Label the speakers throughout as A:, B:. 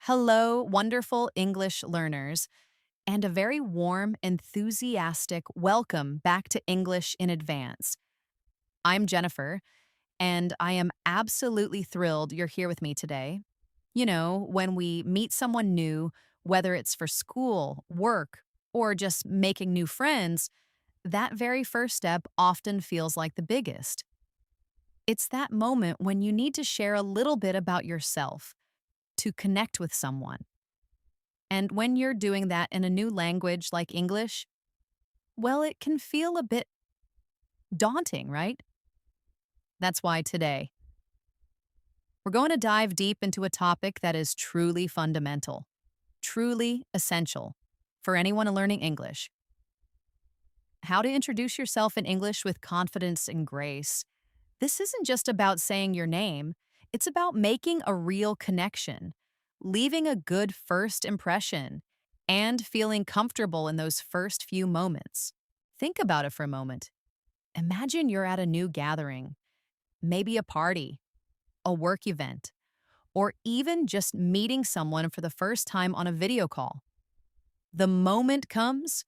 A: Hello, wonderful English learners, and a very warm, enthusiastic welcome back to English in Advance. I'm Jennifer, and I am absolutely thrilled you're here with me today. You know, when we meet someone new, whether it's for school, work, or just making new friends, that very first step often feels like the biggest. It's that moment when you need to share a little bit about yourself to connect with someone. And when you're doing that in a new language like English, well, it can feel a bit daunting, right? That's why today we're going to dive deep into a topic that is truly fundamental, truly essential for anyone learning English. How to introduce yourself in English with confidence and grace. This isn't just about saying your name, it's about making a real connection, leaving a good first impression, and feeling comfortable in those first few moments. Think about it for a moment. Imagine you're at a new gathering, maybe a party, a work event, or even just meeting someone for the first time on a video call. The moment comes,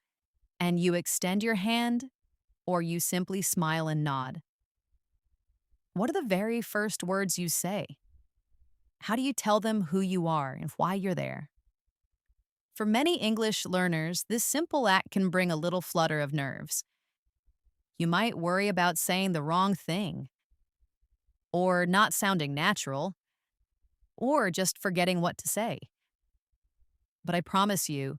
A: and you extend your hand, or you simply smile and nod. What are the very first words you say? How do you tell them who you are and why you're there? For many English learners, this simple act can bring a little flutter of nerves. You might worry about saying the wrong thing, or not sounding natural, or just forgetting what to say. But I promise you,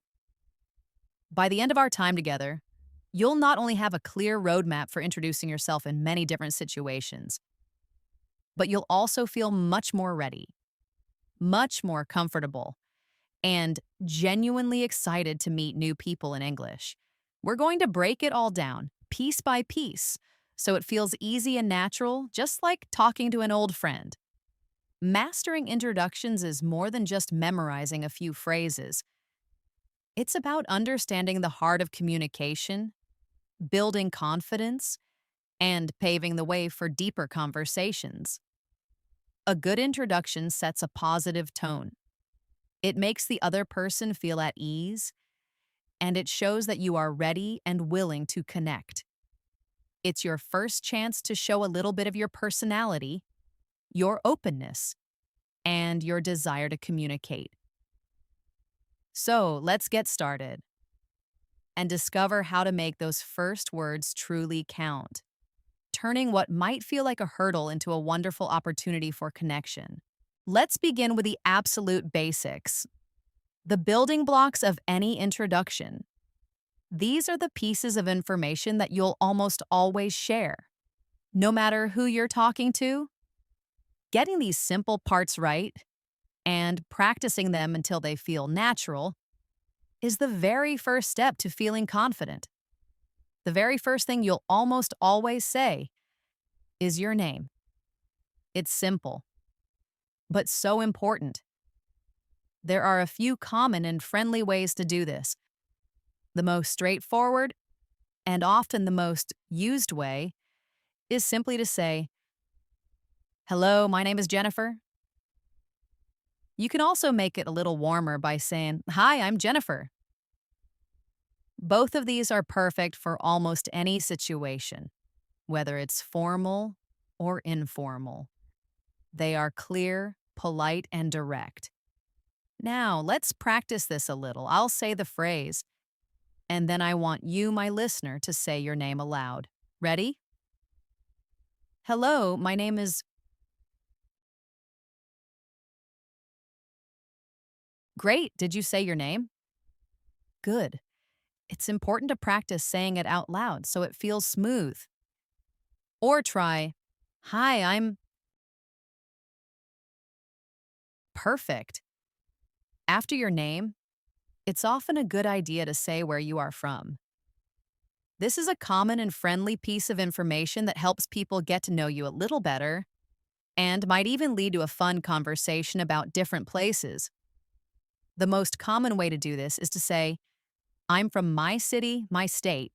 A: by the end of our time together, you'll not only have a clear roadmap for introducing yourself in many different situations, but you'll also feel much more ready, much more comfortable, and genuinely excited to meet new people in English. We're going to break it all down, piece by piece, so it feels easy and natural, just like talking to an old friend. Mastering introductions is more than just memorizing a few phrases. It's about understanding the heart of communication, building confidence, and paving the way for deeper conversations. A good introduction sets a positive tone. It makes the other person feel at ease, and it shows that you are ready and willing to connect. It's your first chance to show a little bit of your personality, your openness, and your desire to communicate. So let's get started and discover how to make those first words truly count, turning what might feel like a hurdle into a wonderful opportunity for connection. Let's begin with the absolute basics, the building blocks of any introduction. These are the pieces of information that you'll almost always share. No matter who you're talking to, getting these simple parts right and practicing them until they feel natural is the very first step to feeling confident. The very first thing you'll almost always say is your name. It's simple, but so important. There are a few common and friendly ways to do this. The most straightforward, and often the most used way, is simply to say, "Hello, my name is Jennifer." You can also make it a little warmer by saying, "Hi, I'm Jennifer." Both of these are perfect for almost any situation, whether it's formal or informal. They are clear, polite, and direct. Now, let's practice this a little. I'll say the phrase, and then I want you, my listener, to say your name aloud. Ready? Hello, my name is... Great, did you say your name? Good. It's important to practice saying it out loud so it feels smooth. Or try, Hi, I'm... Perfect. After your name, it's often a good idea to say where you are from. This is a common and friendly piece of information that helps people get to know you a little better and might even lead to a fun conversation about different places. The most common way to do this is to say, I'm from my city, my state.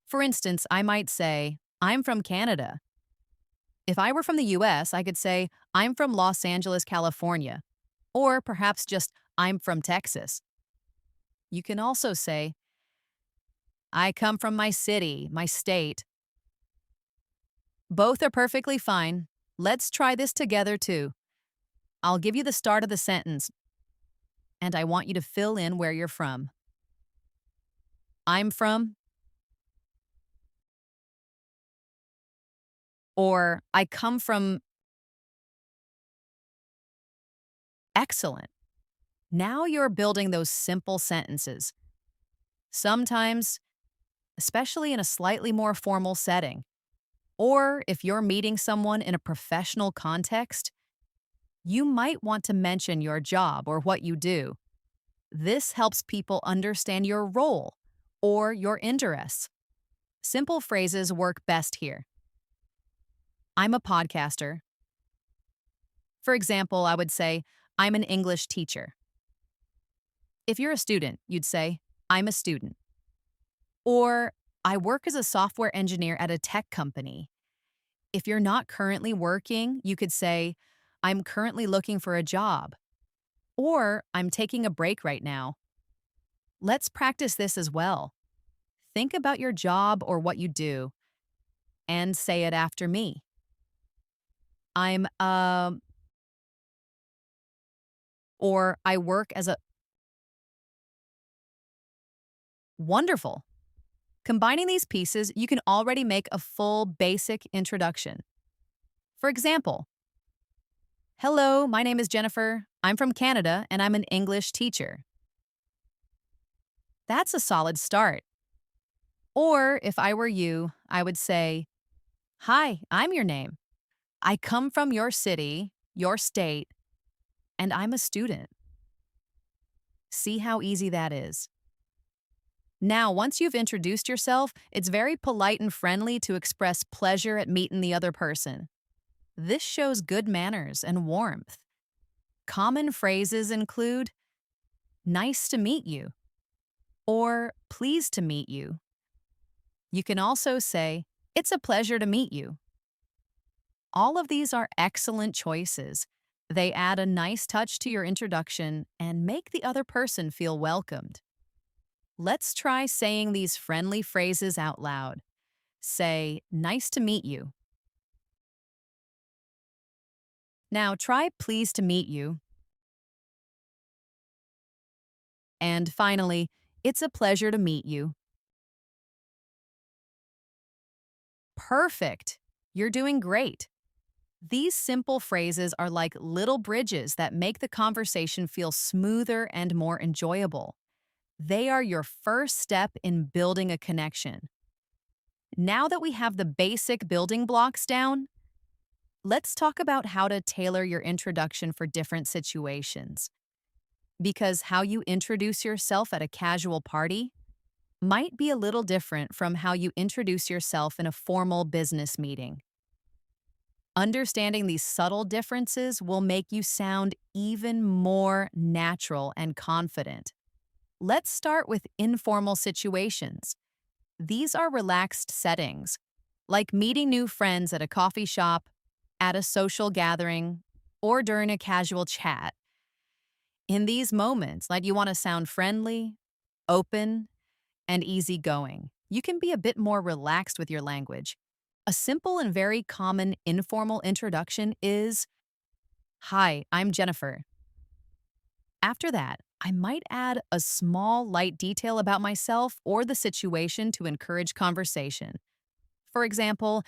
A: For instance, I might say, I'm from Canada. If I were from the US, I could say, I'm from Los Angeles, California. or perhaps just, I'm from Texas. You can also say, I come from my city, my state. Both are perfectly fine. Let's try this together too. I'll give you the start of the sentence, and I want you to fill in where you're from. I'm from, or I come from. Excellent. Now you're building those simple sentences. Sometimes, especially in a slightly more formal setting, or if you're meeting someone in a professional context, you might want to mention your job or what you do. This helps people understand your role or your interests. Simple phrases work best here. I'm a podcaster. For example, I would say, I'm an English teacher. If you're a student, you'd say, I'm a student. Or, I work as a software engineer at a tech company. If you're not currently working, you could say, I'm currently looking for a job. Or, I'm taking a break right now. Let's practice this as well. Think about your job or what you do and say it after me. I'm, or I work as a. Wonderful. Combining these pieces, you can already make a full basic introduction. For example, hello, my name is Jennifer. I'm from Canada and I'm an English teacher. That's a solid start. Or if I were you, I would say, hi, I'm your name. I come from your city, your state, and I'm a student. See how easy that is. Now, once you've introduced yourself, it's very polite and friendly to express pleasure at meeting the other person. This shows good manners and warmth. Common phrases include, nice to meet you, or pleased to meet you. You can also say, it's a pleasure to meet you. All of these are excellent choices. They add a nice touch to your introduction and make the other person feel welcomed. Let's try saying these friendly phrases out loud. Say, nice to meet you. Now try pleased to meet you. And finally, it's a pleasure to meet you. Perfect. You're doing great. These simple phrases are like little bridges that make the conversation feel smoother and more enjoyable. They are your first step in building a connection. Now that we have the basic building blocks down, let's talk about how to tailor your introduction for different situations. Because how you introduce yourself at a casual party might be a little different from how you introduce yourself in a formal business meeting. Understanding these subtle differences will make you sound even more natural and confident. Let's start with informal situations. These are relaxed settings, like meeting new friends at a coffee shop, at a social gathering, or during a casual chat. In these moments, like you want to sound friendly, open, and easygoing. You can be a bit more relaxed with your language. A simple and very common informal introduction is, hi, I'm Jennifer. After that, I might add a small, light detail about myself or the situation to encourage conversation. For example,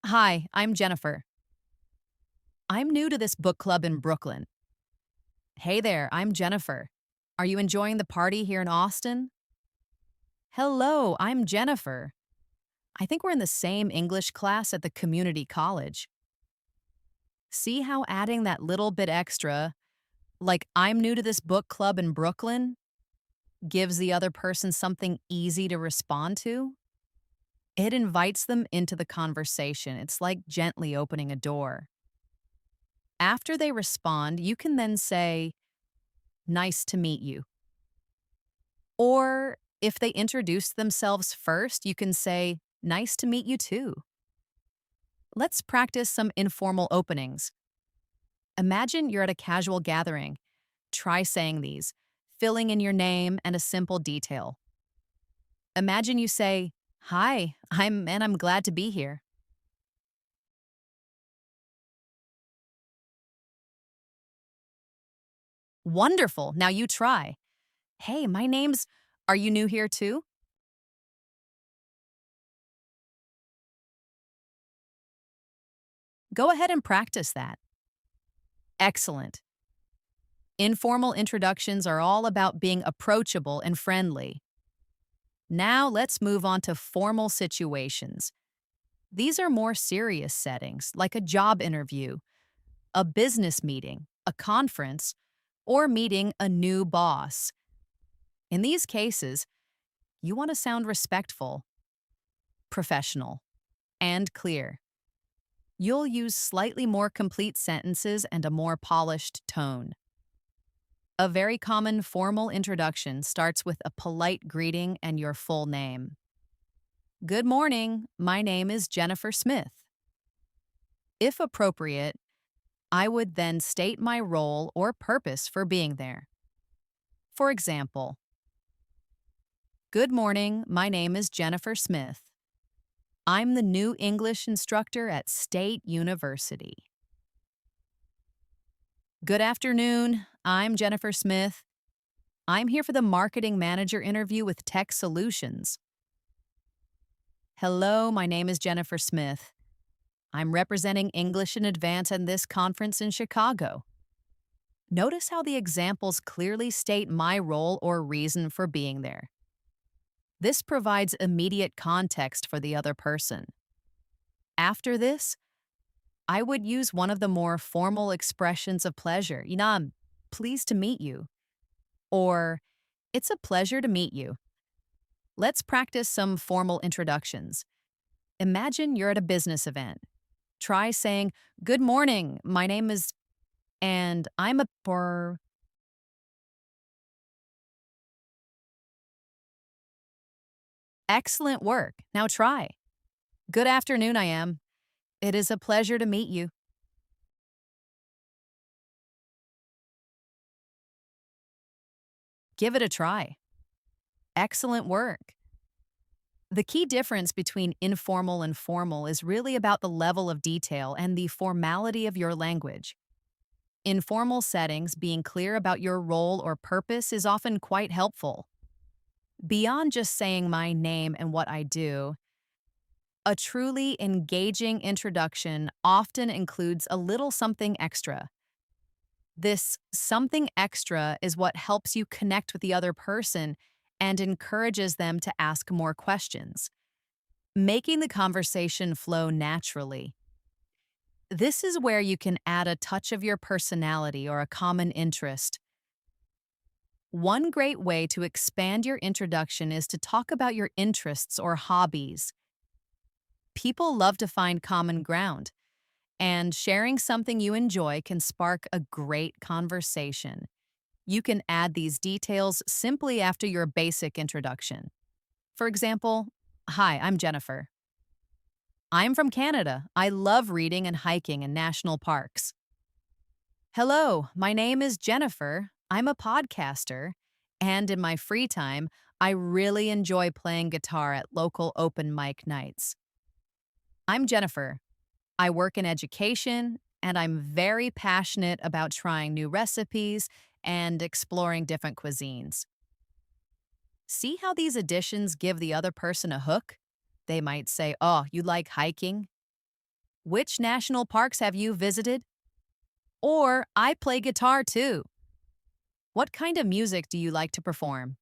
A: hi, I'm Jennifer. I'm new to this book club in Brooklyn. Hey there, I'm Jennifer. Are you enjoying the party here in Austin? Hello, I'm Jennifer. I think we're in the same English class at the community college. See how adding that little bit extra, like I'm new to this book club in Brooklyn, gives the other person something easy to respond to? It invites them into the conversation. It's like gently opening a door. After they respond, you can then say, nice to meet you. Or if they introduce themselves first, you can say, nice to meet you too. Let's practice some informal openings. Imagine you're at a casual gathering Try saying these, filling in your name and a simple detail. Imagine you say, "Hi, I'm glad to be here." Wonderful. Now you try. "Hey, my name's Are you new here too?" Go ahead and practice that. Excellent. Informal introductions are all about being approachable and friendly. Now let's move on to formal situations. These are more serious settings, like a job interview, a business meeting, a conference, or meeting a new boss. In these cases, you want to sound respectful, professional, and clear. You'll use slightly more complete sentences and a more polished tone. A very common formal introduction starts with a polite greeting and your full name. "Good morning, my name is Jennifer Smith." If appropriate, I would then state my role or purpose for being there. For example, "Good morning, my name is Jennifer Smith. I'm the new English instructor at State University." "Good afternoon, I'm Jennifer Smith. I'm here for the marketing manager interview with Tech Solutions." "Hello, my name is Jennifer Smith. I'm representing English in Advance at this conference in Chicago." Notice how the examples clearly state my role or reason for being there. This provides immediate context for the other person. After this, I would use one of the more formal expressions of pleasure. I'm pleased to meet you. Or, "It's a pleasure to meet you." Let's practice some formal introductions. Imagine you're at a business event. Try saying, "Good morning, my name is," and I'm a for excellent work. Now try. "Good afternoon, I am. It is a pleasure to meet you." Give it a try. Excellent work. The key difference between informal and formal is really about the level of detail and the formality of your language. In formal settings, being clear about your role or purpose is often quite helpful. Beyond just saying my name and what I do, a truly engaging introduction often includes a little something extra. This something extra is what helps you connect with the other person and encourages them to ask more questions, making the conversation flow naturally. This is where you can add a touch of your personality or a common interest. One great way to expand your introduction is to talk about your interests or hobbies. People love to find common ground, and sharing something you enjoy can spark a great conversation. You can add these details simply after your basic introduction. For example, "Hi, I'm Jennifer. I'm from Canada. I love reading and hiking in national parks." "Hello, my name is Jennifer. I'm a podcaster, and in my free time, I really enjoy playing guitar at local open mic nights." "I'm Jennifer. I work in education, and I'm very passionate about trying new recipes and exploring different cuisines." See how these additions give the other person a hook? They might say, "Oh, you like hiking? Which national parks have you visited?" Or, "I play guitar too. What kind of music do you like to perform?"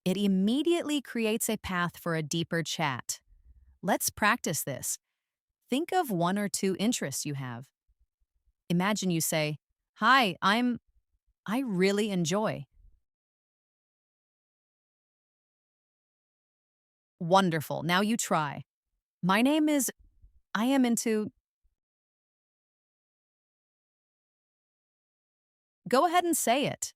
A: It immediately creates a path for a deeper chat. Let's practice this. Think of one or two interests you have. Imagine you say, "Hi, I really enjoy." Wonderful. Now you try. "My name is I am into." Go ahead and say it.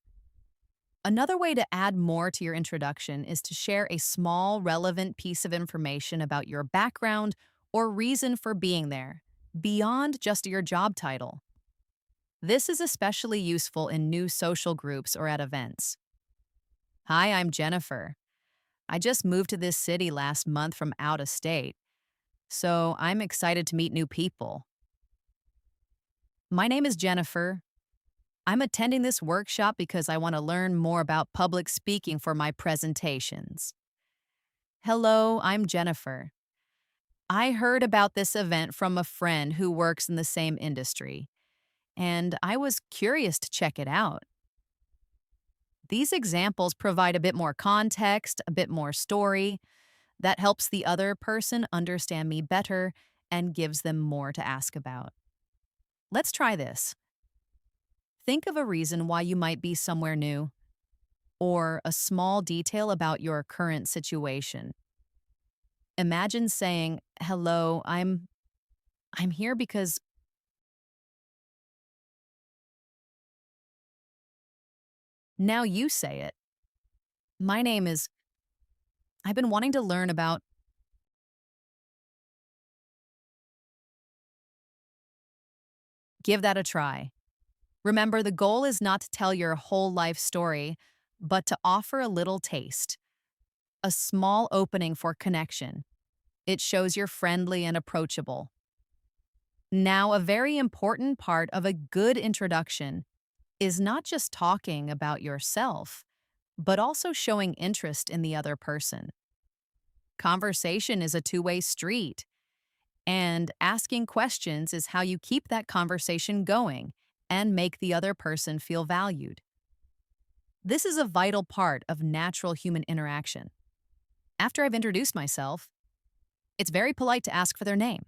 A: Another way to add more to your introduction is to share a small, relevant piece of information about your background or reason for being there, beyond just your job title. This is especially useful in new social groups or at events. Hi, I'm Jennifer. I just moved to this city last month from out of state, so I'm excited to meet new people. My name is Jennifer. I'm attending this workshop because I want to learn more about public speaking for my presentations. Hello, I'm Jennifer. I heard about this event from a friend who works in the same industry, and I was curious to check it out. These examples provide a bit more context, a bit more story, that helps the other person understand me better and gives them more to ask about. Let's try this. Think of a reason why you might be somewhere new, or a small detail about your current situation. Imagine saying, "Hello, I'm here because..." Now you say it. My name is... I've been wanting to learn about... Give that a try. Remember, the goal is not to tell your whole life story, but to offer a little taste, a small opening for connection. It shows you're friendly and approachable. Now, a very important part of a good introduction is not just talking about yourself, but also showing interest in the other person. Conversation is a two-way street, and asking questions is how you keep that conversation going and make the other person feel valued. This is a vital part of natural human interaction. After I've introduced myself, it's very polite to ask for their name,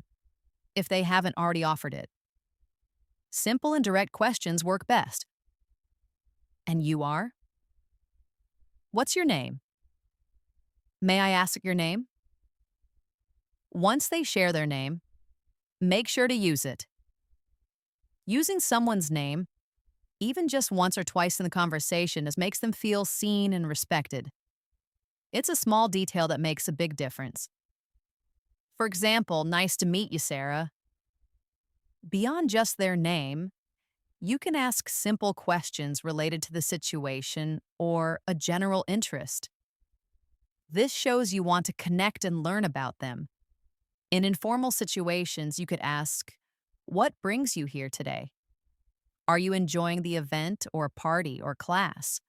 A: if they haven't already offered it. Simple and direct questions work best. And you are? What's your name? May I ask your name? Once they share their name, make sure to use it. Using someone's name, even just once or twice in the conversation, makes them feel seen and respected. It's a small detail that makes a big difference. For example, "Nice to meet you, Sarah." Beyond just their name, you can ask simple questions related to the situation or a general interest. This shows you want to connect and learn about them. In informal situations, you could ask, "What brings you here today? Are you enjoying the event or party or class?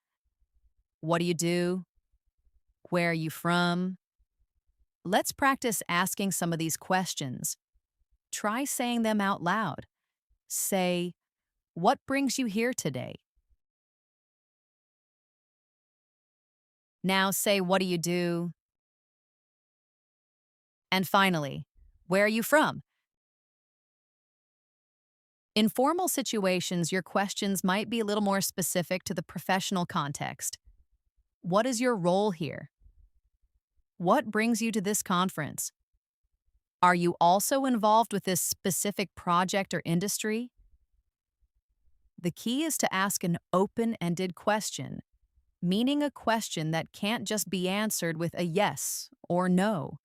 A: What do you do? Where are you from?" Let's practice asking some of these questions. Try saying them out loud. Say, "What brings you here today?" Now say, "What do you do?" And finally, "Where are you from?" In formal situations, your questions might be a little more specific to the professional context. What is your role here? What brings you to this conference? Are you also involved with this specific project or industry? The key is to ask an open-ended question, meaning a question that can't just be answered with a yes or no.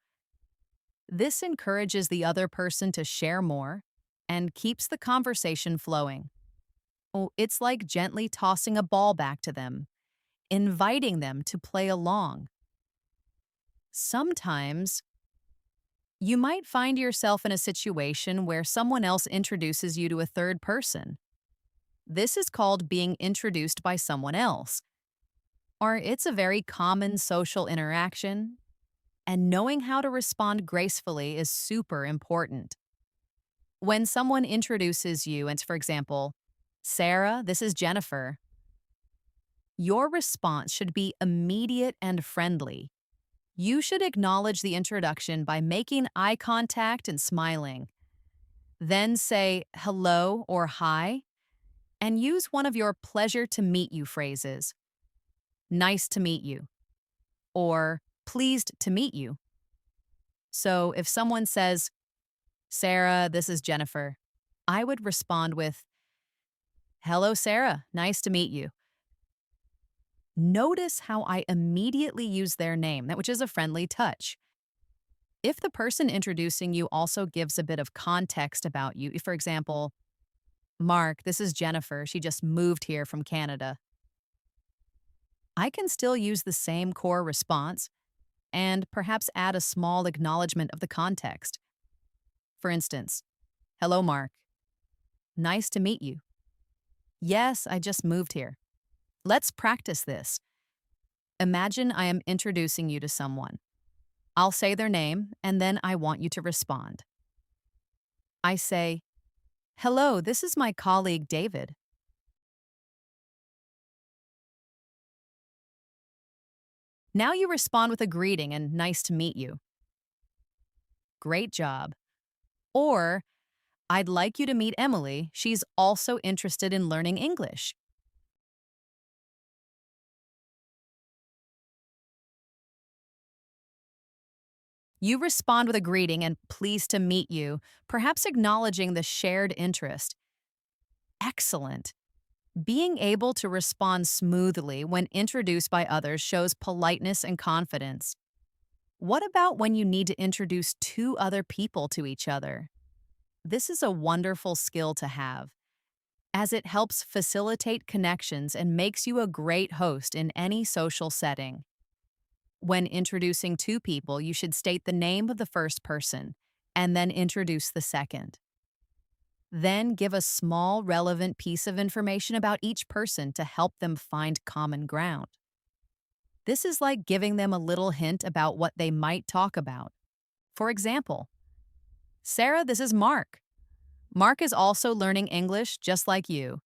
A: This encourages the other person to share more and keeps the conversation flowing. Oh, it's like gently tossing a ball back to them, inviting them to play along. Sometimes, you might find yourself in a situation where someone else introduces you to a third person. This is called being introduced by someone else, or it's a very common social interaction, and knowing how to respond gracefully is super important. When someone introduces you and, for example, "Sarah, this is Jennifer," your response should be immediate and friendly. You should acknowledge the introduction by making eye contact and smiling. Then say hello or hi, and use one of your pleasure to meet you phrases. "Nice to meet you," or "pleased to meet you." So if someone says, "Sarah, this is Jennifer," I would respond with, "Hello, Sarah, nice to meet you." Notice how I immediately use their name, which is a friendly touch. If the person introducing you also gives a bit of context about you, for example, Mark, this is Jennifer. She just moved here from Canada. I can still use the same core response and perhaps add a small acknowledgement of the context. For instance, hello, Mark. Nice to meet you. Yes, I just moved here. Let's practice this. Imagine I am introducing you to someone. I'll say their name, and then I want you to respond. I say, hello, this is my colleague David. Now you respond with a greeting and nice to meet you. Great job. Or, I'd like you to meet Emily. She's also interested in learning English. You respond with a greeting and pleased to meet you, perhaps acknowledging the shared interest. Excellent. Being able to respond smoothly when introduced by others shows politeness and confidence. What about when you need to introduce two other people to each other? This is a wonderful skill to have, as it helps facilitate connections and makes you a great host in any social setting. When introducing two people, you should state the name of the first person and then introduce the second. Then give a small, relevant piece of information about each person to help them find common ground. This is like giving them a little hint about what they might talk about. For example, Sarah, this is Mark. Mark is also learning English just like you.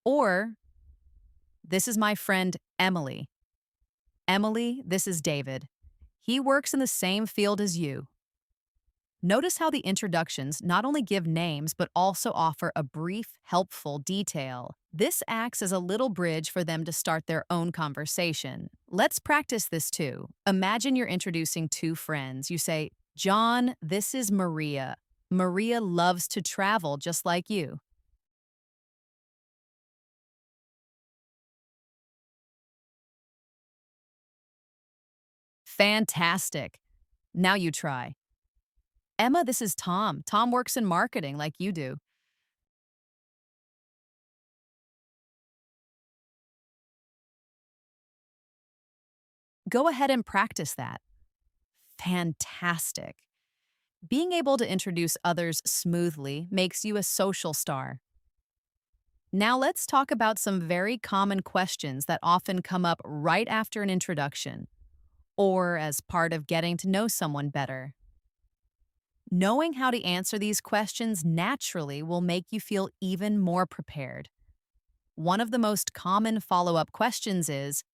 A: Or, this is my friend Emily. Emily, this is David. He works in the same field as you. Notice how the introductions not only give names but also offer a brief, helpful detail. This acts as a little bridge for them to start their own conversation. Let's practice this too. Imagine you're introducing two friends. You say, John, this is Maria. Maria loves to travel just like you. Fantastic. Now you try. Emma, this is Tom. Tom works in marketing like you do. Go ahead and practice that. Fantastic. Being able to introduce others smoothly makes you a social star. Now let's talk about some very common questions that often come up right after an introduction or as part of getting to know someone better. Knowing how to answer these questions naturally will make you feel even more prepared. One of the most common follow-up questions is,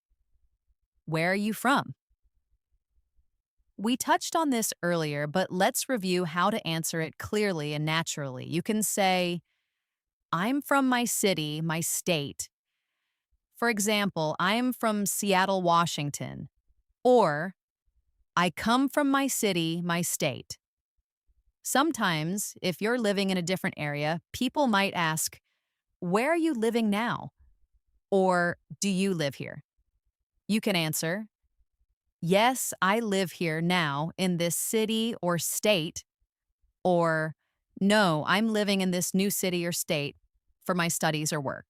A: where are you from? We touched on this earlier, but let's review how to answer it clearly and naturally. You can say, I'm from my city, my state. For example, I am from Seattle, Washington. Or, I come from my city, my state. Sometimes, if you're living in a different area, people might ask, where are you living now? Or, do you live here? You can answer, yes, I live here now in this city or state. Or, no, I'm living in this new city or state for my studies or work.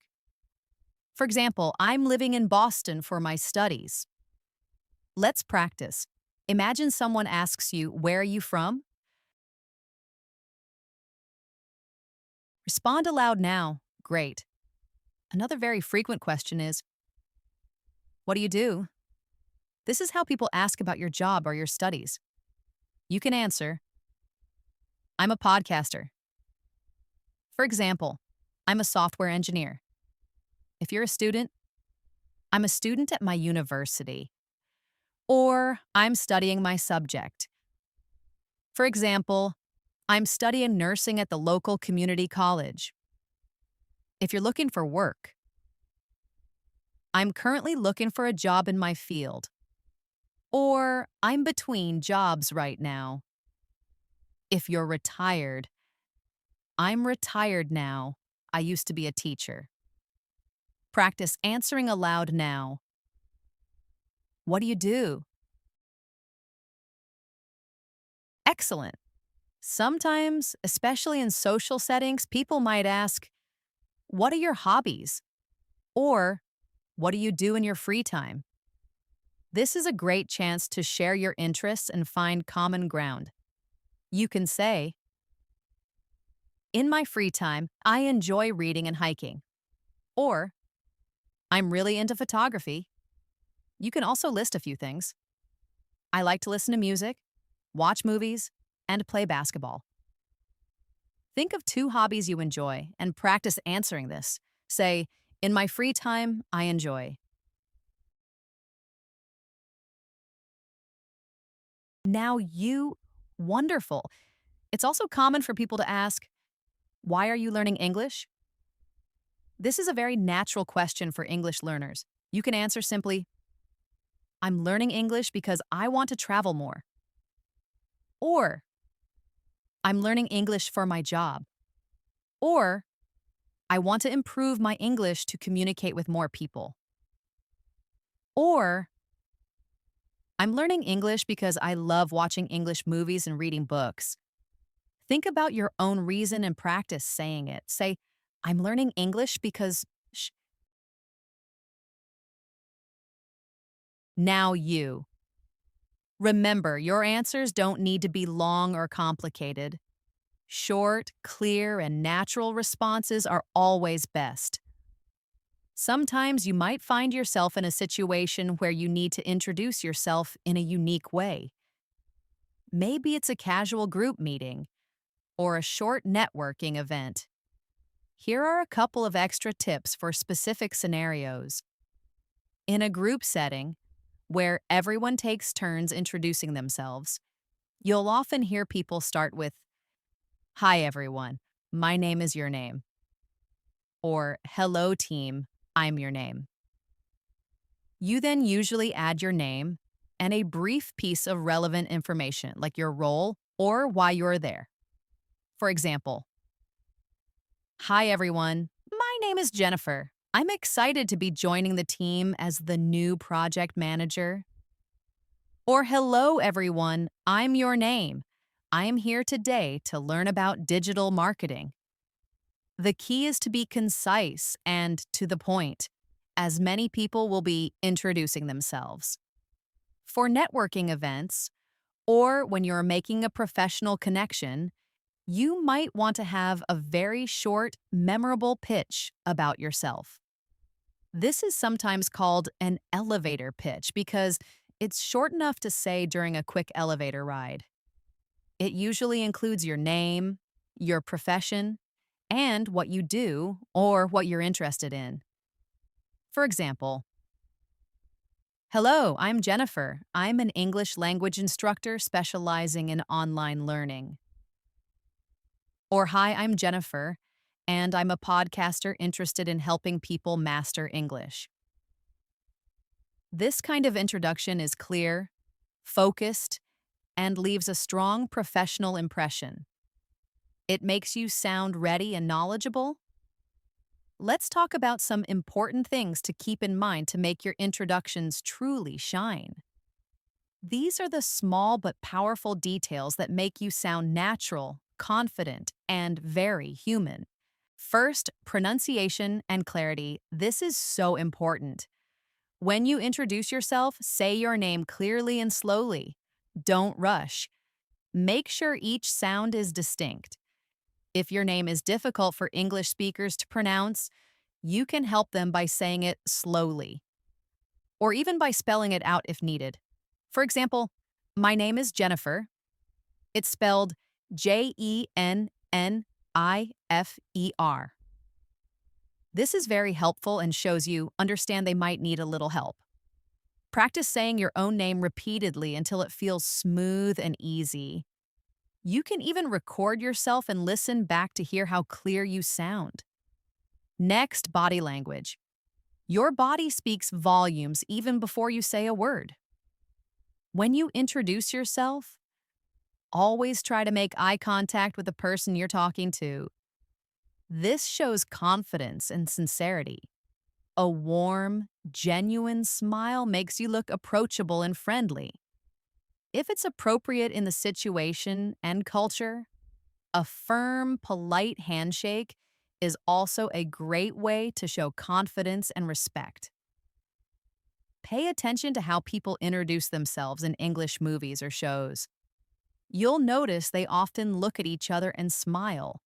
A: For example, I'm living in Boston for my studies. Let's practice. Imagine someone asks you, where are you from? Respond aloud now. Great. Another very frequent question is, what do you do? This is how people ask about your job or your studies. You can answer, I'm a podcaster. For example, I'm a software engineer. If you're a student, I'm a student at my university. Or I'm studying my subject. For example, I'm studying nursing at the local community college. If you're looking for work, I'm currently looking for a job in my field. Or I'm between jobs right now. If you're retired, I'm retired now. I used to be a teacher. Practice answering aloud now. What do you do? Excellent. Sometimes, especially in social settings, people might ask, What are your hobbies? Or what do you do in your free time? This is a great chance to share your interests and find common ground. You can say, in my free time, I enjoy reading and hiking. Or, I'm really into photography. You can also list a few things. I like to listen to music, watch movies, and play basketball. Think of two hobbies you enjoy and practice answering this. Say, in my free time, I enjoy. Now you, wonderful. It's also common for people to ask, why are you learning English? This is a very natural question for English learners. You can answer simply, I'm learning English because I want to travel more. Or, I'm learning English for my job. Or, I want to improve my English to communicate with more people. Or, I'm learning English because I love watching English movies and reading books. Think about your own reason and practice saying it. Say, I'm learning English because. Now you. Remember, your answers don't need to be long or complicated. Short, clear, and natural responses are always best. Sometimes you might find yourself in a situation where you need to introduce yourself in a unique way. Maybe it's a casual group meeting or a short networking event. Here are a couple of extra tips for specific scenarios. In a group setting, where everyone takes turns introducing themselves, you'll often hear people start with, Hi everyone, my name is your name. Or, Hello team, I'm your name. You then usually add your name and a brief piece of relevant information like your role or why you're there. For example, Hi everyone, my name is Jennifer. I'm excited to be joining the team as the new project manager. Or hello everyone, I'm your name. I am here today to learn about digital marketing. The key is to be concise and to the point, as many people will be introducing themselves. For networking events, or when you're making a professional connection, you might want to have a very short, memorable pitch about yourself. This is sometimes called an elevator pitch because it's short enough to say during a quick elevator ride. It usually includes your name, your profession, and what you do or what you're interested in. For example, Hello, I'm Jennifer. I'm an English language instructor specializing in online learning. Or Hi, I'm Jennifer, and I'm a podcaster interested in helping people master English. This kind of introduction is clear, focused, and leaves a strong professional impression. It makes you sound ready and knowledgeable. Let's talk about some important things to keep in mind to make your introductions truly shine. These are the small but powerful details that make you sound natural, confident, and very human. First, pronunciation and clarity. This is so important. When you introduce yourself, say your name clearly and slowly. Don't rush. Make sure each sound is distinct. If your name is difficult for English speakers to pronounce, you can help them by saying it slowly, or even by spelling it out if needed. For example, my name is Jennifer. It's spelled Jennifer. This is very helpful and shows you understand they might need a little help. Practice saying your own name repeatedly until it feels smooth and easy. You can even record yourself and listen back to hear how clear you sound. Next, body language. Your body speaks volumes even before you say a word. When you introduce yourself, always try to make eye contact with the person you're talking to. This shows confidence and sincerity. A warm, genuine smile makes you look approachable and friendly. If it's appropriate in the situation and culture, a firm, polite handshake is also a great way to show confidence and respect. Pay attention to how people introduce themselves in English movies or shows. You'll notice they often look at each other and smile.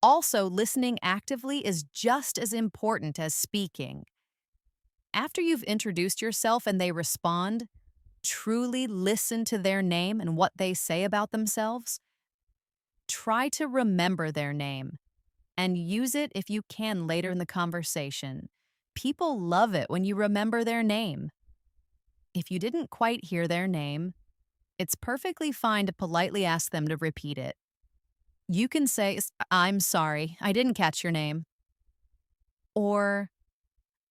A: Also, listening actively is just as important as speaking. After you've introduced yourself and they respond, truly listen to their name and what they say about themselves. Try to remember their name and use it if you can later in the conversation. People love it when you remember their name. If you didn't quite hear their name, it's perfectly fine to politely ask them to repeat it. You can say, "I'm sorry, I didn't catch your name." Or,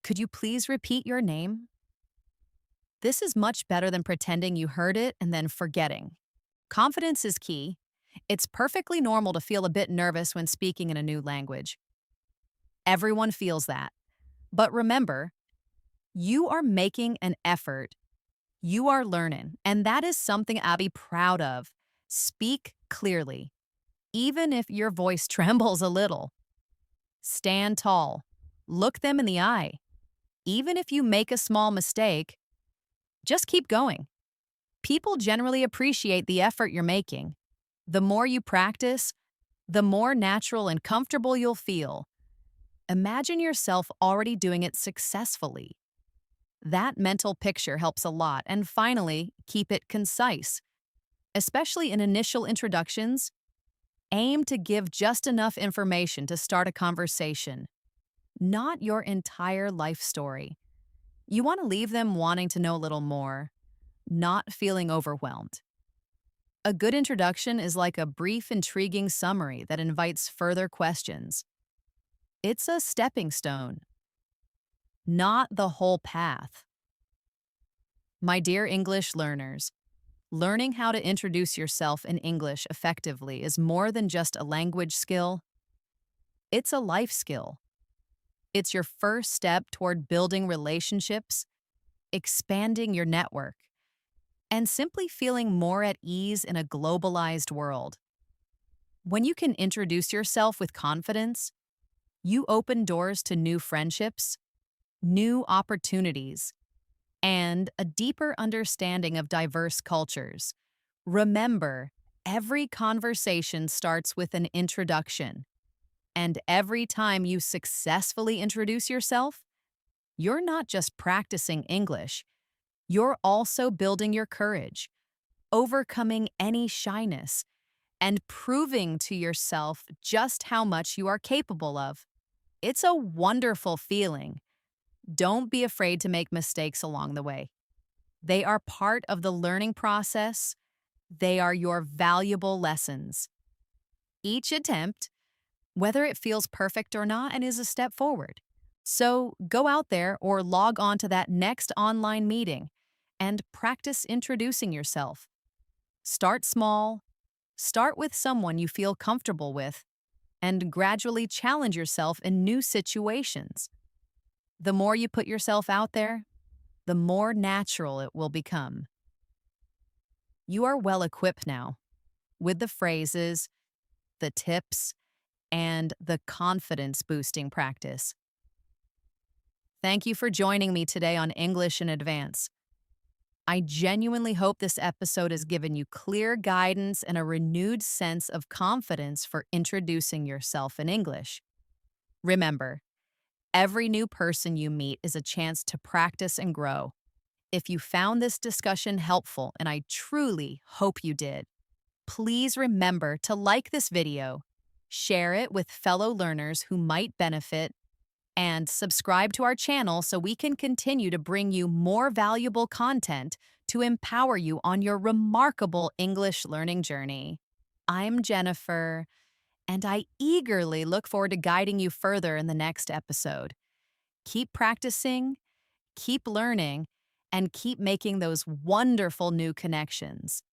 A: "Could you please repeat your name?" This is much better than pretending you heard it and then forgetting. Confidence is key. It's perfectly normal to feel a bit nervous when speaking in a new language. Everyone feels that. But remember, you are making an effort. You are learning, and that is something I'll be proud of. Speak clearly, even if your voice trembles a little. Stand tall. Look them in the eye. Even if you make a small mistake, just keep going. People generally appreciate the effort you're making. The more you practice, the more natural and comfortable you'll feel. Imagine yourself already doing it successfully. That mental picture helps a lot. And finally, keep it concise. Especially in initial introductions, aim to give just enough information to start a conversation, not your entire life story. You want to leave them wanting to know a little more, not feeling overwhelmed. A good introduction is like a brief, intriguing summary that invites further questions. It's a stepping stone, not the whole path. My dear English learners, learning how to introduce yourself in English effectively is more than just a language skill. It's a life skill. It's your first step toward building relationships, expanding your network, and simply feeling more at ease in a globalized world. When you can introduce yourself with confidence, you open doors to new friendships, new opportunities, and a deeper understanding of diverse cultures. Remember, every conversation starts with an introduction, and every time you successfully introduce yourself, you're not just practicing English, you're also building your courage, overcoming any shyness, and proving to yourself just how much you are capable of. It's a wonderful feeling. Don't be afraid to make mistakes along the way. They are part of the learning process. They are your valuable lessons. Each attempt, whether it feels perfect or not, and is a step forward. So go out there or log on to that next online meeting and practice introducing yourself. Start small, start with someone you feel comfortable with, and gradually challenge yourself in new situations. The more you put yourself out there, the more natural it will become. You are well equipped now with the phrases, the tips, and the confidence boosting practice. Thank you for joining me today on English in Advance. I genuinely hope this episode has given you clear guidance and a renewed sense of confidence for introducing yourself in English. Remember, every new person you meet is a chance to practice and grow. If you found this discussion helpful, and I truly hope you did, please remember to like this video, share it with fellow learners who might benefit, and subscribe to our channel so we can continue to bring you more valuable content to empower you on your remarkable English learning journey. I'm Jennifer, and I eagerly look forward to guiding you further in the next episode. Keep practicing, keep learning, and keep making those wonderful new connections.